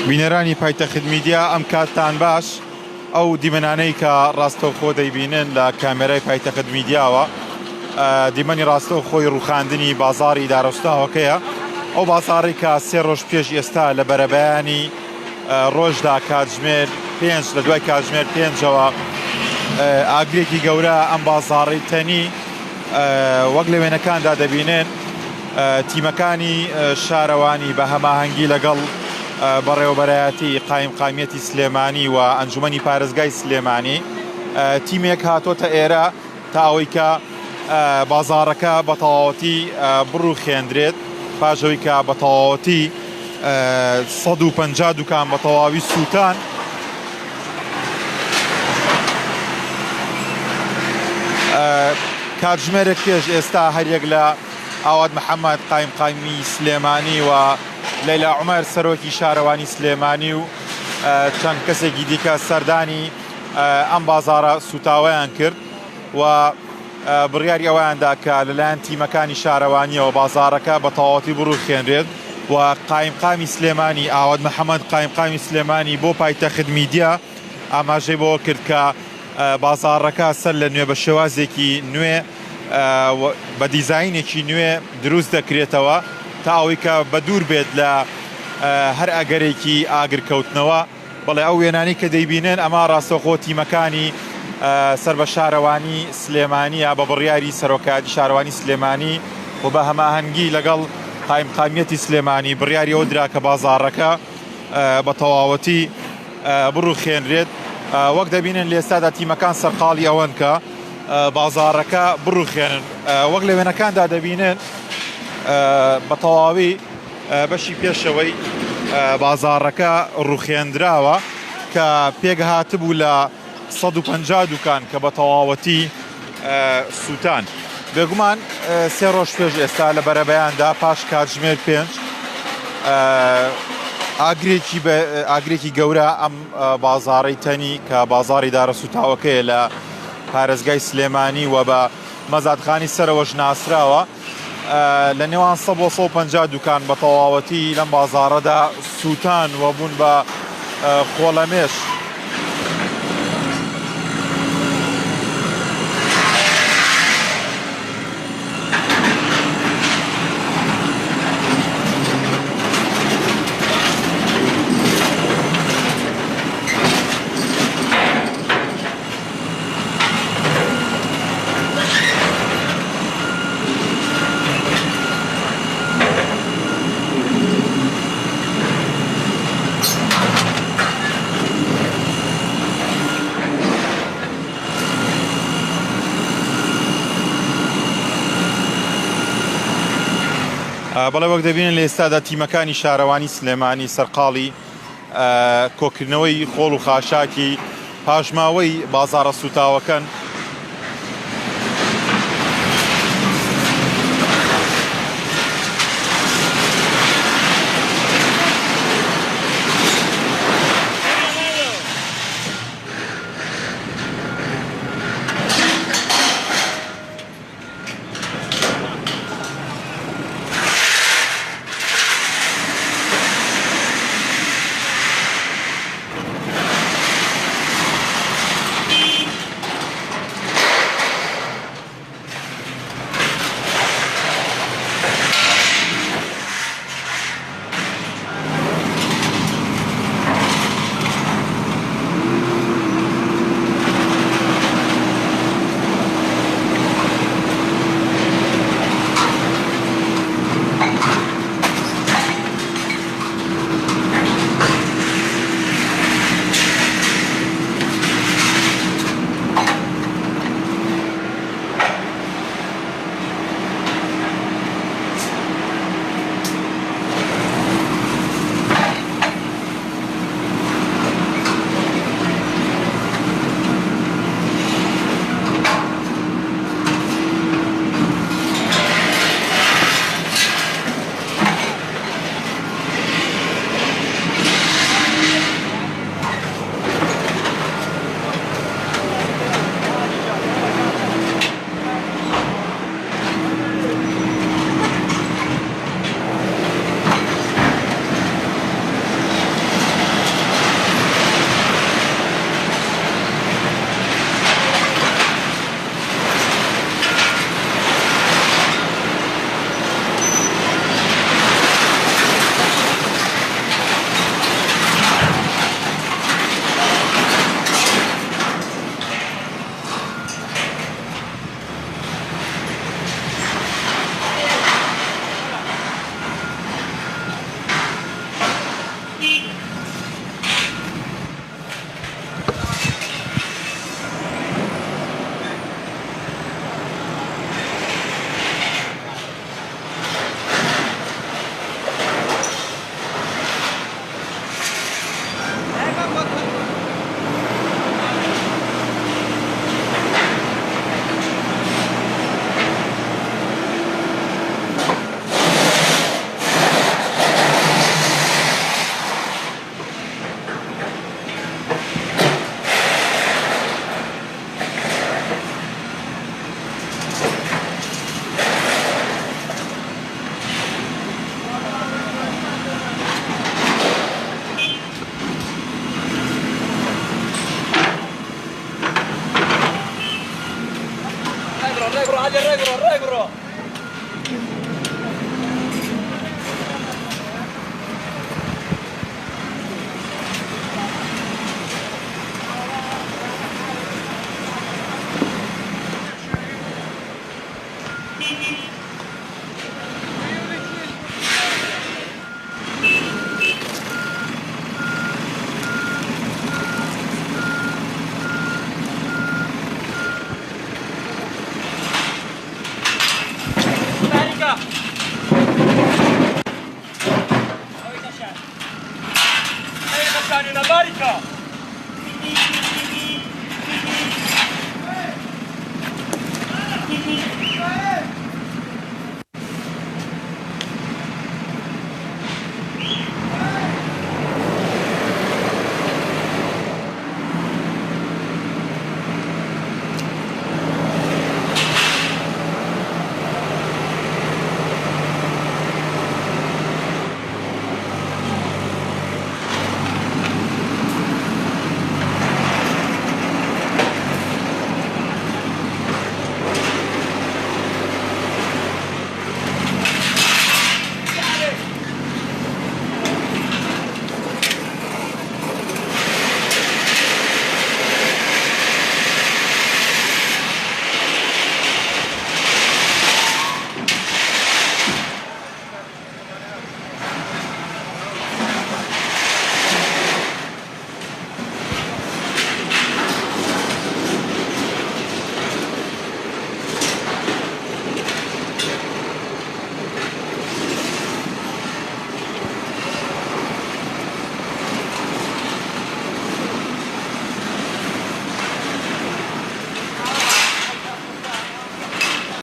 بینەرانی پایتەخت میدیا ئەم کاتتان باش ئەو دیمەنانەی کە ڕاستەوخۆ دەیبینن لە کامێرای پایتەخت میدیاوە دیمەنی ڕاستەوخۆی ڕووخاندنی بازاڕی داڕۆستاوەکەیە. ئەو بازاڕی کە سێ ڕۆژ پێش ئێستا لە بەرەبەیانی ڕۆژدا کاتژمێر 5 لە دوای کاتژمێر 5ەوە ئاگرێکی گەورە ئەم بازاڕی تەنی وەک لە وێنەکاندا دەبینێن تیمەکانی شارەوانی بە هەماهەنگی لەگەڵ بەڕێوەبەرایەتی قایمقامیەتی سلێمانی و ئەنجومەنی پارێزگای سلێمانی تیمێک هاتۆتە ئێرە تا ئەوەی کە بازاڕەکە بە تەواوەتی بڕووخێندرێت پاشەوەی کە بە تەواوەتی 150 دوکان بە تەواوی سووتان کاتژمێرێک پێش ئێستا هەریەک لە ئاواد محەممەد قایمقامی سلێمانی و لەیلا عومەر سەرۆکی شارەوانی سلێمانی و چەند کەسێکی دیکە سەردانی ئەم بازاڕە سوتاوەیان کرد و بڕیاری ئەویاندا کە لەلایەن تیمەکانی شارەوانیەوە بازاڕەکە بە تەواوەتی بڕووخێنرێت و قایمقامی سلێمانی ئاواد محەممەد قایمقامی سلێمانی بۆ پایتەخت میدیا ئاماژەی بۆ کرد کە بازاڕەکە سەر لە نوێ بە شێوازێکی نوێ بە دیزاینێکی نوێ دروست دەکرێتەوە تا ئەوەی کە بە دوور بێت لە هەر ئەگەرێکی ئاگرکەوتنەوە. بەڵێ ئەو وێنانی کە دەیبینن ئەمە ڕاستەوخۆ تیمەکانی سەر بە شارەوانی سلێمانیە بە بڕیاری سەرۆکایەتی شارەوانی سلێمانی و بە هەماهەنگی لەگەڵ قایمقامیەتی سلێمانی بڕیاری ئەوە درا کە بازاڕەکە بە تەواوەتی بڕووخێنرێت. وەک دەبینن لە ئێستادا تیمەکان سەرقاڵی ئەوەن کە بازاڕەکە بڕووخێنن. وەک لە وێنەکاندا دەبینن بە تەواوی بەشی پێشەوەی بازاڕەکە ڕووخێندراوە کە پێکهاتبوو لە 150 دوکان کە بە تەواوەتی سووتان. بێگومان سێ ڕۆژ پێش ئێستا لە بەرەبەیاندا پاش کاتژمێر 5 ئاگرێکی گەورە ئەم بازاڕی تەنی کە بازاڕی دارە سوتاوەکەیە لە پارێزگای سلێمانی و بە مەزادخانی سەرەوەش ناسراوە لە نێوان 100 بۆ 150 دوکان بە تەواوەتی لەم بازاڕەدا سووتان و بوون بە خۆڵەمێش. بەڵێ وەک دەبینن لە ئێستادا تیمەکانی شارەوانی سلێمانی سەرقاڵی کۆکردنەوەی خۆڵ و خاشاکی پاشماوەی بازاڕە سوتاوەکەن. زانینا باریکە